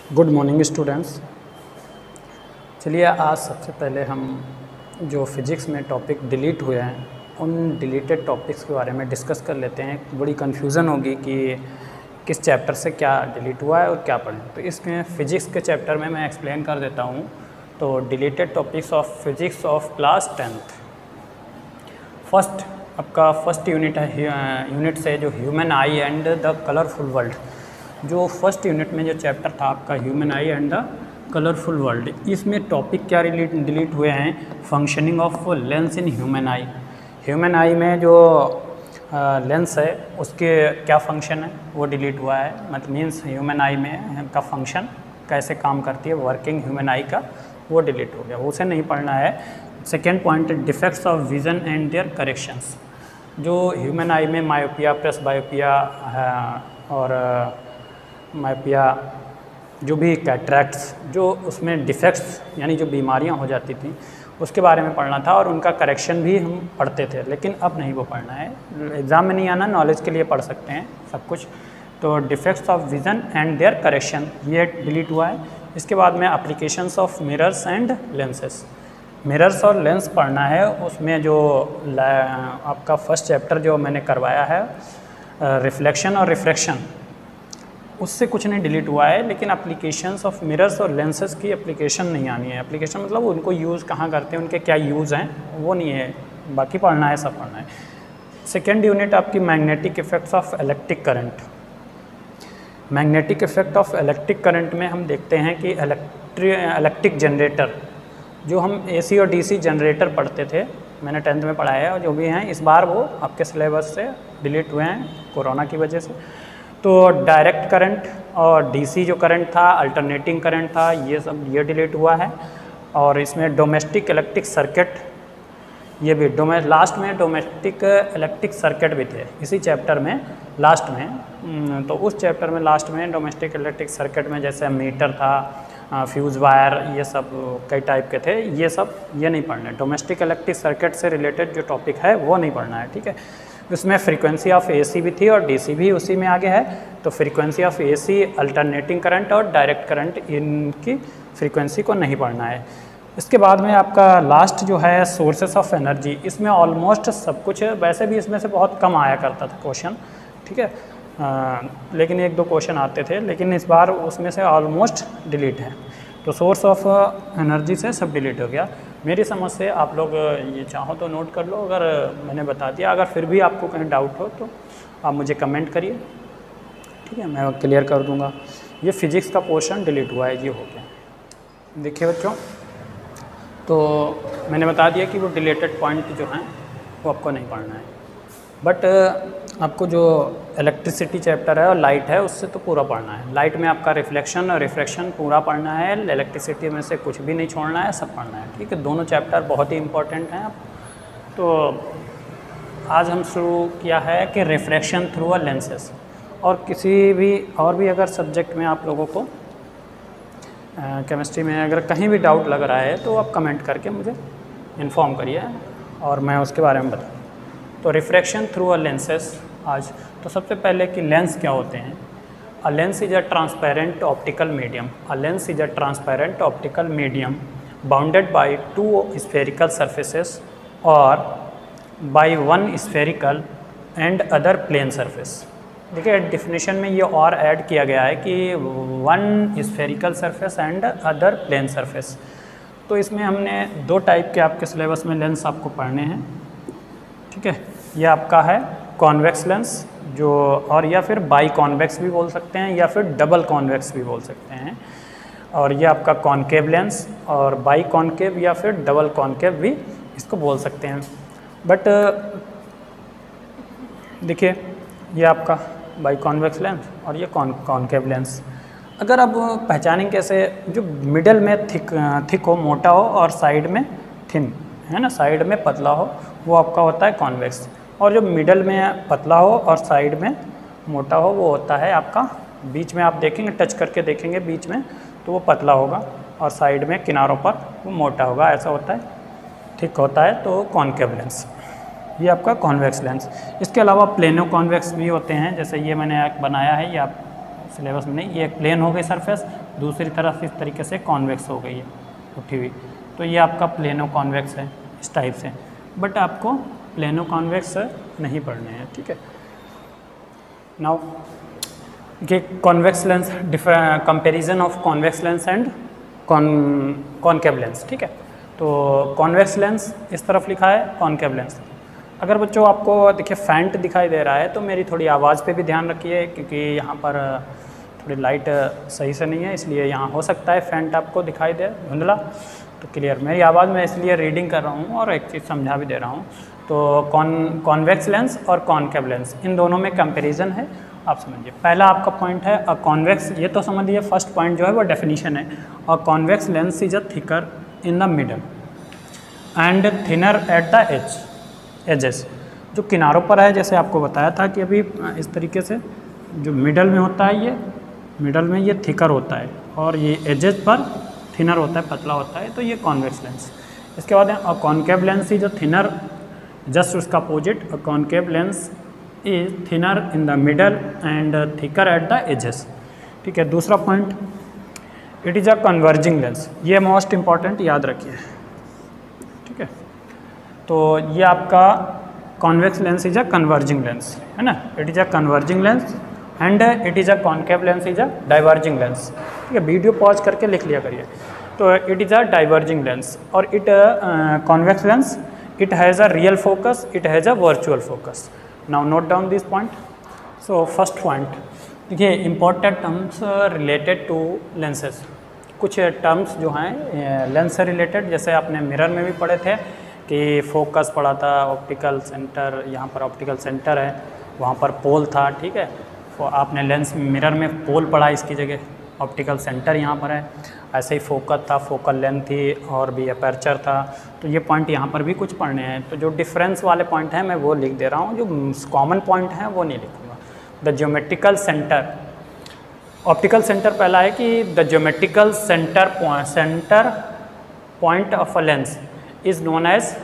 Good morning students. चलिए आज सबसे पहले हम जो फिज़िक्स में टॉपिक डिलीट हुए हैं उन डिलीटेड टॉपिक्स के बारे में डिस्कस कर लेते हैं। बड़ी कन्फ्यूज़न होगी कि किस चैप्टर से क्या डिलीट हुआ है और क्या पढ़ें, तो इसमें फ़िज़िक्स के चैप्टर में मैं एक्सप्लेन कर देता हूँ। तो deleted topics of physics of class 10th। First आपका फर्स्ट यूनिट है, यूनिट से जो human I and the colourful world. जो फर्स्ट यूनिट में जो चैप्टर था आपका human I and the colourful world, इसमें टॉपिक क्या डिलीट हुए हैं? Functioning of lens in human I. Human eye में जो लेंस है उसके क्या फंक्शन है वो डिलीट हुआ है। मतलब मीन्स ह्यूमन आई में का फंक्शन कैसे काम करती है, वर्किंग ह्यूमन आई का, वो डिलीट हो गया, उसे नहीं पढ़ना है। Second point, defects of vision and their corrections. जो ह्यूमन आई में मायोपिया, प्रेस बायोपिया और मायोपिया, जो भी कैटरैक्ट्स, जो उसमें डिफेक्ट्स यानी जो बीमारियां हो जाती थी उसके बारे में पढ़ना था, और उनका करेक्शन भी हम पढ़ते थे, लेकिन अब नहीं वो पढ़ना है। एग्ज़ाम में नहीं आना, नॉलेज के लिए पढ़ सकते हैं सब कुछ। तो defects of vision and their correction ये डिलीट हुआ है। इसके बाद में applications of mirrors and lenses. Mirrors और लेंस पढ़ना है। उसमें जो आपका फर्स्ट चैप्टर जो मैंने करवाया है रिफ्लेक्शन और रिफ्रैक्शन, उससे कुछ नहीं डिलीट हुआ है, लेकिन एप्लीकेशंस ऑफ मिरर्स और लेंसेस की एप्लीकेशन नहीं आनी है। एप्लीकेशन मतलब उनको यूज़ कहाँ करते हैं, उनके क्या यूज़ हैं, वो नहीं है, बाकी पढ़ना है, सब पढ़ना है। सेकेंड यूनिट आपकी magnetic effects of electric current. Magnetic effect of electric current में हम देखते हैं कि इलेक्ट्रिक जनरेटर, जो हम AC और DC जनरेटर पढ़ते थे, मैंने 10th में पढ़ाया है, और जो भी हैं इस बार वो आपके सिलेबस से डिलीट हुए हैं कोरोना की वजह से। तो डायरेक्ट करंट और DC जो करंट था, अल्टरनेटिंग करंट था, ये सब ये डिलीट हुआ है। और इसमें डोमेस्टिक इलेक्ट्रिक सर्किट, ये भी लास्ट में डोमेस्टिक इलेक्ट्रिक सर्किट भी थे इसी चैप्टर में लास्ट में। तो उस चैप्टर में लास्ट में डोमेस्टिक इलेक्ट्रिक सर्किट में जैसे मीटर था, फ्यूज़ वायर, ये सब कई टाइप के थे, ये सब ये नहीं पढ़ना है। डोमेस्टिक इलेक्ट्रिक सर्किट से रिलेटेड जो टॉपिक है वो नहीं पढ़ना है, ठीक है। उसमें फ्रीक्वेंसी ऑफ AC भी थी और DC भी उसी में आगे है। तो frequency of AC, alternating current और डायरेक्ट करंट, इनकी फ्रीक्वेंसी को नहीं पढ़ना है। इसके बाद में आपका लास्ट जो है सोर्सेस ऑफ एनर्जी, इसमें ऑलमोस्ट सब कुछ है। वैसे भी इसमें से बहुत कम आया करता था क्वेश्चन, ठीक है, लेकिन एक दो क्वेश्चन आते थे, लेकिन इस बार उसमें से ऑलमोस्ट डिलीट है। तो सोर्स ऑफ एनर्जी से सब डिलीट हो गया। मेरी समझ से आप लोग ये चाहो तो नोट कर लो, अगर मैंने बता दिया। अगर फिर भी आपको कहीं डाउट हो तो आप मुझे कमेंट करिए, ठीक है, मैं क्लियर कर दूंगा। ये फिजिक्स का पोर्शन डिलीट हुआ है, ये हो गया। देखिए बच्चों, तो मैंने बता दिया कि वो डिलीटेड पॉइंट जो हैं वो आपको नहीं पढ़ना है, बट आपको जो इलेक्ट्रिसिटी चैप्टर है और लाइट है उससे तो पूरा पढ़ना है। लाइट में आपका रिफ्लेक्शन और रिफ्रैक्शन पूरा पढ़ना है, इलेक्ट्रिसिटी में से कुछ भी नहीं छोड़ना है, सब पढ़ना है, ठीक है। दोनों चैप्टर बहुत ही इंपॉर्टेंट हैं। तो आज हम शुरू किया है कि रिफ्रैक्शन थ्रू अ लेंसेस, और किसी भी और भी अगर सब्जेक्ट में आप लोगों को केमिस्ट्री में अगर कहीं भी डाउट लग रहा है तो आप कमेंट करके मुझे इन्फॉर्म करिए और मैं उसके बारे में बताऊँ। तो रिफ्रैक्शन थ्रू अ लेंसेस आज, तो सबसे पहले कि लेंस क्या होते हैं। A lens is a transparent optical medium. A lens is a transparent optical medium bounded by two spherical surfaces और by one spherical and other plane surface. देखिए डिफिनीशन में ये और ऐड किया गया है कि one spherical surface and other plane surface. तो इसमें हमने दो टाइप के आपके सिलेबस में लेंस आपको पढ़ने हैं, ठीक है। ये आपका है कॉन्वेक्स लेंस, जो और या फिर बाई कॉन्वेक्स भी बोल सकते हैं, या फिर डबल कॉन्वेक्स भी बोल सकते हैं। और ये आपका कॉनकेव लेंस, और बाई कॉनकेव या फिर डबल कॉनकेव भी इसको बोल सकते हैं। बट देखिए ये आपका बाई कॉन्वेक्स लेंस और ये कॉनकेव लेंस। अगर अब पहचानें कैसे, जो मिडल में थिक हो, मोटा हो, और साइड में थिन है ना, साइड में पतला हो, वो आपका होता है कॉन्वेक्स। और जो मिडल में पतला हो और साइड में मोटा हो वो होता है आपका, बीच में आप देखेंगे, टच करके देखेंगे बीच में, तो वो पतला होगा, और साइड में किनारों पर वो मोटा होगा, ऐसा होता है, ठीक होता है। तो कॉनकेव लेंस ये आपका कॉन्वेक्स लेंस। इसके अलावा प्लेनो कॉन्वेक्स भी होते हैं, जैसे ये मैंने एक बनाया है, ये आप सिलेबस में नहीं, ये एक प्लेन हो गई सरफेस, दूसरी तरफ इस तरीके से कॉन्वेक्स हो गई है उठी हुई, तो ये आपका प्लेनो कॉन्वेक्स है इस टाइप से। बट आपको प्लेनो कॉन्वेक्स नहीं पढ़ने हैं, ठीक है। नाउ ये convex lens, comparison of convex lens and concave lens, ठीक है। तो कॉन्वेक्स लेंस इस तरफ लिखा है, कॉनकेव लेंस। अगर बच्चों आपको देखिए फैंट दिखाई दे रहा है तो मेरी थोड़ी आवाज़ पे भी ध्यान रखिए, क्योंकि यहाँ पर थोड़ी लाइट सही से नहीं है, इसलिए यहाँ हो सकता है फैंट आपको दिखाई दे धुंधला। तो क्लियर मेरी आवाज़ में इसलिए रीडिंग कर रहा हूँ और एक चीज़ समझा भी दे रहा हूँ। तो कॉन्वेक्स लेंस और कॉनकेव लेंस इन दोनों में कंपेरिजन है, आप समझिए। पहला आपका पॉइंट है अ कॉन्वेक्स, ये तो समझिए फर्स्ट पॉइंट जो है वो डेफिनेशन है। A convex lens is a thicker in the middle and thinner at the edges. जो किनारों पर है, जैसे आपको बताया था कि अभी इस तरीके से जो मिडल में होता है, ये मिडल में ये थिकर होता है और ये एजेस पर थिनर होता है, पतला होता है, तो ये कॉन्वेक्स लेंस। इसके बाद a concave lens is a thinner, just उसका opposite, a concave lens is thinner in the middle and thicker at the edges, ठीक है। दूसरा point, it is a converging lens, ये मोस्ट इम्पॉर्टेंट याद रखिए, ठीक है। तो ये आपका convex lens is a converging lens, है ना, it is a converging lens and it is a concave lens is a diverging lens, ठीक है। वीडियो पॉज करके लिख लिया करिए। तो it is a diverging lens और it convex lens, it has a real focus, it has a virtual focus. Now note down this point. So first point देखिए, important terms related to lenses. कुछ terms जो हैं lens से related, जैसे आपने mirror में भी पढ़े थे कि फोकस पढ़ा था, ऑप्टिकल सेंटर, यहाँ पर ऑप्टिकल सेंटर है, वहाँ पर पोल था, ठीक है। तो आपने लेंस मिरर में पोल पढ़ा, इसकी जगह ऑप्टिकल सेंटर यहाँ पर है। ऐसे ही फोकस था, फोकल लेंथ थी, और भी अपर्चर था। तो ये पॉइंट यहाँ पर भी कुछ पढ़ने हैं। तो जो डिफरेंस वाले पॉइंट हैं मैं वो लिख दे रहा हूँ, जो कॉमन पॉइंट हैं वो नहीं लिखूँगा। The geometrical centre, optical centre पहला है कि the geometrical centre point of a lens is known as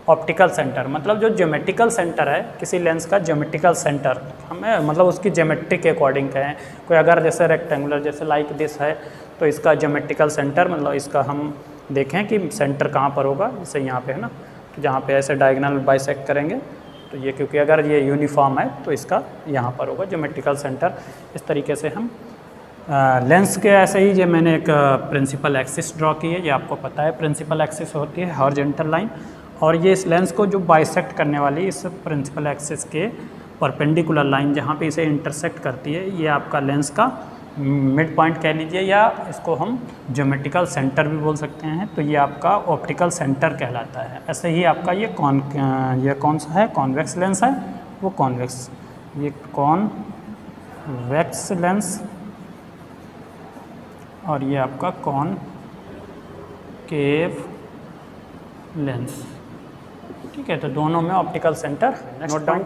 optical centre. मतलब जो ज्योमेट्रिकल सेंटर है किसी लेंस का, ज्योमेट्रिकल सेंटर हमें मतलब उसकी ज्योमेट्री के अकॉर्डिंग कहें। कोई अगर जैसे रेक्टेंगुलर, जैसे लाइक दिस है, तो इसका ज्योमेट्रिकल सेंटर मतलब इसका हम देखें कि सेंटर कहाँ पर होगा, जैसे यहाँ पे है ना, तो जहाँ पे ऐसे डायगोनल बाइसेक्ट करेंगे तो ये, क्योंकि अगर ये यूनिफॉर्म है तो इसका यहाँ पर होगा ज्योमेट्रिकल सेंटर। इस तरीके से हम लेंस के ऐसे ही, ये मैंने एक प्रिंसिपल एक्सिस ड्रॉ की है, ये आपको पता है प्रिंसिपल एक्सिस होती है हॉरिजॉन्टल लाइन, और ये इस लेंस को जो बाइसेक्ट करने वाली इस प्रिंसिपल एक्सिस के परपेंडिकुलर लाइन जहाँ पे इसे इंटरसेक्ट करती है, ये आपका लेंस का मिड पॉइंट कह लीजिए, या इसको हम ज्योमेट्रिकल सेंटर भी बोल सकते हैं। तो ये आपका ऑप्टिकल सेंटर कहलाता है। ऐसे ही आपका ये कौन सा है, कॉन्वेक्स लेंस है, वो कॉन्वेक्स, ये कॉन्वेक्स लेंस, और ये आपका कॉनकेव लेंस, ठीक है। तो दोनों में ऑप्टिकल सेंटर। Note down.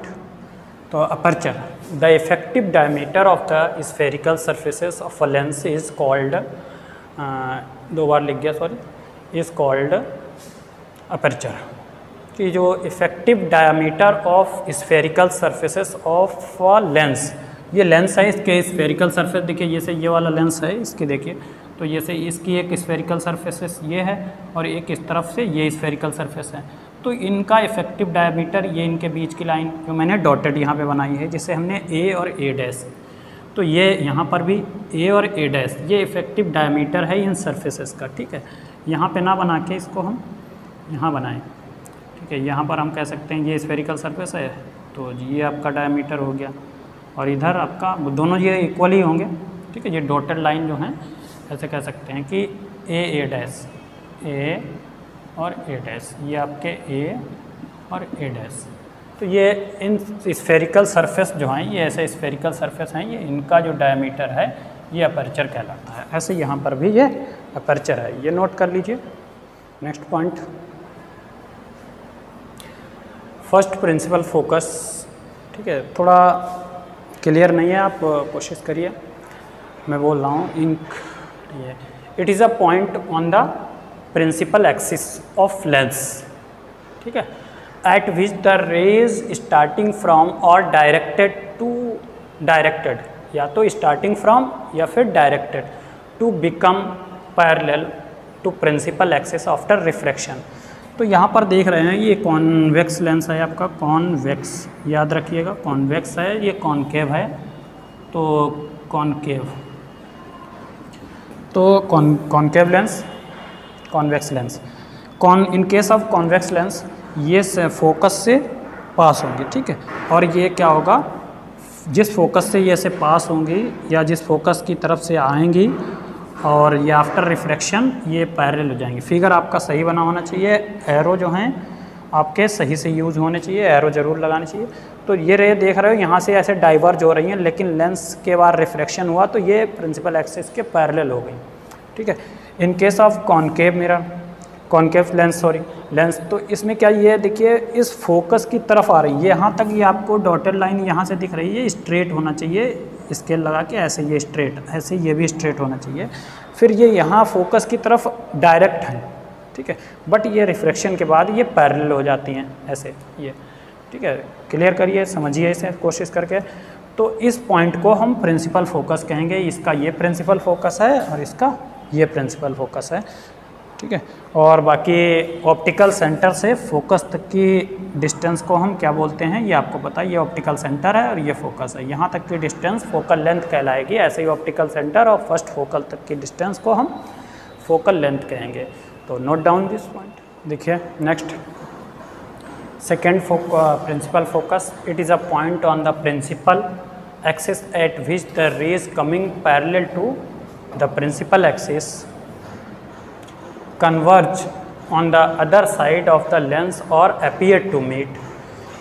तो aperture, the effective diameter of the spherical surfaces of a lens is called, दो बार लिख गया सॉरी, इज कॉल्ड अपर्चर। कि जो effective diameter of spherical surfaces of a lens, ये लेंस है, इसके स्फेरिकल सरफेस देखिए, ये से ये वाला लेंस है इसकी, देखिए तो ये से इसकी एक स्फेरिकल सरफेस ये है और एक इस तरफ से ये स्फेरिकल सरफेस है। तो इनका इफेक्टिव डायमीटर, ये इनके बीच की लाइन जो मैंने डॉटेड यहाँ पे बनाई है, जिसे हमने ए और ए डैश, तो ये यहाँ पर भी ए और ए डैश, ये इफेक्टिव डायमीटर है इन सरफेसेस का, ठीक है। यहाँ पे ना बना के इसको हम यहाँ बनाएं, ठीक है। यहाँ पर हम कह सकते हैं ये स्फेरिकल सरफेस है, तो ये आपका डायमीटर हो गया, और इधर आपका दोनों ये इक्वल ही होंगे, ठीक है। ये डॉटेड लाइन जो हैं ऐसे कह सकते हैं कि ए डैश, ए और ए डैश, ये आपके ए और ए डैश। तो ये इन स्फेरिकल सरफेस जो हैं, ये ऐसे स्फेरिकल सरफेस हैं, ये इनका जो डायमीटर है ये अपर्चर कहलाता है। ऐसे यहाँ पर भी ये अपर्चर है, ये नोट कर लीजिए। Next point, first principle focus, ठीक है। थोड़ा क्लियर नहीं है, आप कोशिश करिए, मैं बोल रहा हूँ इंक, ये it is a point on the principal axis of lens, ठीक है, at which the rays starting from और डायरेक्टेड, या तो स्टार्टिंग फ्रॉम या फिर directed to become parallel to principal axis after refraction. तो यहाँ पर देख रहे हैं ये कॉन्वेक्स लेंस है आपका, कॉन्वेक्स याद रखिएगा, कॉन्वेक्स है, ये कॉनकेव है, तो कॉनकेव, तो concave lens, convex lens. In case of convex lens ये फोकस से पास होंगे, ठीक है, और ये क्या होगा, जिस फोकस से ये से पास होंगी या जिस फोकस की तरफ से आएंगी और ये आफ्टर रिफ्रैक्शन ये पैरेलल हो जाएंगे। फिगर आपका सही बना होना चाहिए, एरो जो हैं आपके सही से यूज़ होने चाहिए, एरो जरूर लगाने चाहिए। तो ये रे देख रहे हो यहाँ से ऐसे डाइवर्ज हो रही हैं, लेकिन लेंस के बाद रिफ्रैक्शन हुआ तो ये प्रिंसिपल एक्सिस के पैरेलल हो गई, ठीक है। In case of concave mirror, concave lens, sorry lens, तो इसमें क्या ये देखिए इस फोकस की तरफ आ रही है, यहाँ तक ये आपको डॉटेड लाइन यहाँ से दिख रही है, स्ट्रेट होना चाहिए, स्केल लगा के ऐसे ये स्ट्रेट, ऐसे ये भी स्ट्रेट होना चाहिए। फिर ये यहाँ फोकस की तरफ डायरेक्ट है, ठीक है, बट ये रिफ्रैक्शन के बाद ये पैरेलल हो जाती हैं ऐसे ये, ठीक है। क्लियर करिए, समझिए इसे कोशिश करके। तो इस पॉइंट को हम प्रिंसिपल फोकस कहेंगे, इसका ये प्रिंसिपल फोकस है और इसका ये प्रिंसिपल फोकस है, ठीक है। और बाकी ऑप्टिकल सेंटर से फोकस तक की डिस्टेंस को हम क्या बोलते हैं ये आपको पता है, ये ऑप्टिकल सेंटर है और ये फोकस है, यहाँ तक की डिस्टेंस फोकल लेंथ कहलाएगी। ऐसे ही ऑप्टिकल सेंटर और फर्स्ट फोकल तक की डिस्टेंस को हम फोकल लेंथ कहेंगे। तो नोट डाउन दिस पॉइंट। देखिए next, second principal focus, it is a point on the principal axis at which the rays coming parallel to the principal axis converge on the other side of the lens or appear to meet.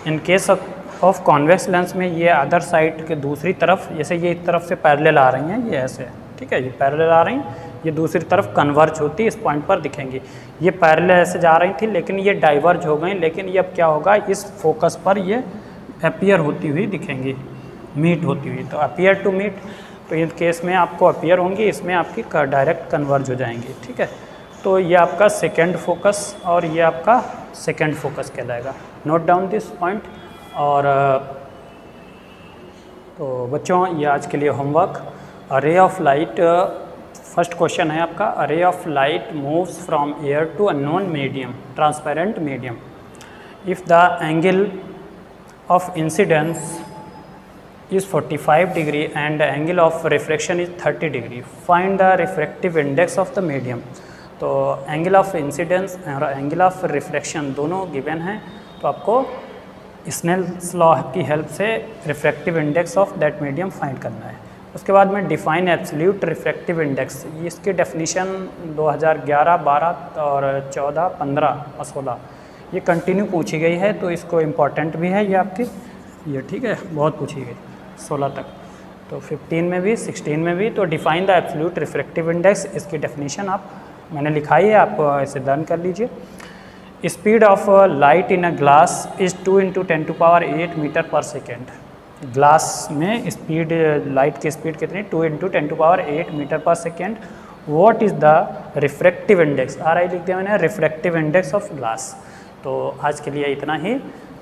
In case of convex lens में ये other side के दूसरी तरफ, जैसे ये इस तरफ से पैरेलल आ रही हैं, ये ऐसे, ठीक है, ये पैरेलल आ रही हैं, ये दूसरी तरफ कन्वर्ज होती, इस पॉइंट पर दिखेंगी। ये पैरेलल ऐसे जा रही थी लेकिन ये डाइवर्ज हो गई, लेकिन ये अब क्या होगा, इस फोकस पर ये अपीयर होती हुई दिखेंगी, मीट होती हुई। तो अपीयर टू मीट, तो इस केस में आपको अपीयर होंगी, इसमें आपकी डायरेक्ट कन्वर्ज हो जाएंगी, ठीक है। तो ये आपका सेकेंड फोकस और ये आपका सेकेंड फोकस कहलाएगा। Note down this point. और तो बच्चों ये आज के लिए homework. A ray of light, first question है आपका, a ray of light moves from air to unknown medium, transparent medium, if the angle of incidence is 45 degree and the angle of refraction is 30 degree. Find the refractive index of the medium. तो angle of incidence और angle of refraction दोनों given हैं, तो आपको Snell's law की help से refractive index of that medium find करना है। उसके बाद में डिफाइन एब्सोल्यूट रिफ्रैक्टिव इंडेक्स, इसकी डेफिनेशन 2011, 12 और 14, 15 और 16 ये कंटिन्यू पूछी गई है, तो इसको इम्पॉर्टेंट भी है ये आपकी, ये ठीक है, बहुत पूछी गई 16 तक, तो 15 में भी 16 में भी। तो define the absolute refractive index, इसकी डेफिनेशन आप मैंने लिखाई है, आप इसे लर्न कर लीजिए। Speed of light in a glass is 2 × 10⁸ metre per second. Glass में स्पीड, लाइट की स्पीड कितनी, 2 × 10⁸ metre per second. What is the refractive index, RI लिख दिया मैंने, रिफ्रैक्टिव इंडेक्स ऑफ ग्लास। तो आज के लिए इतना ही।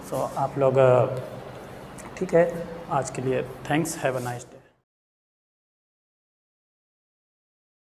सो आप लोग ठीक है, आज के लिए thanks, have a nice day.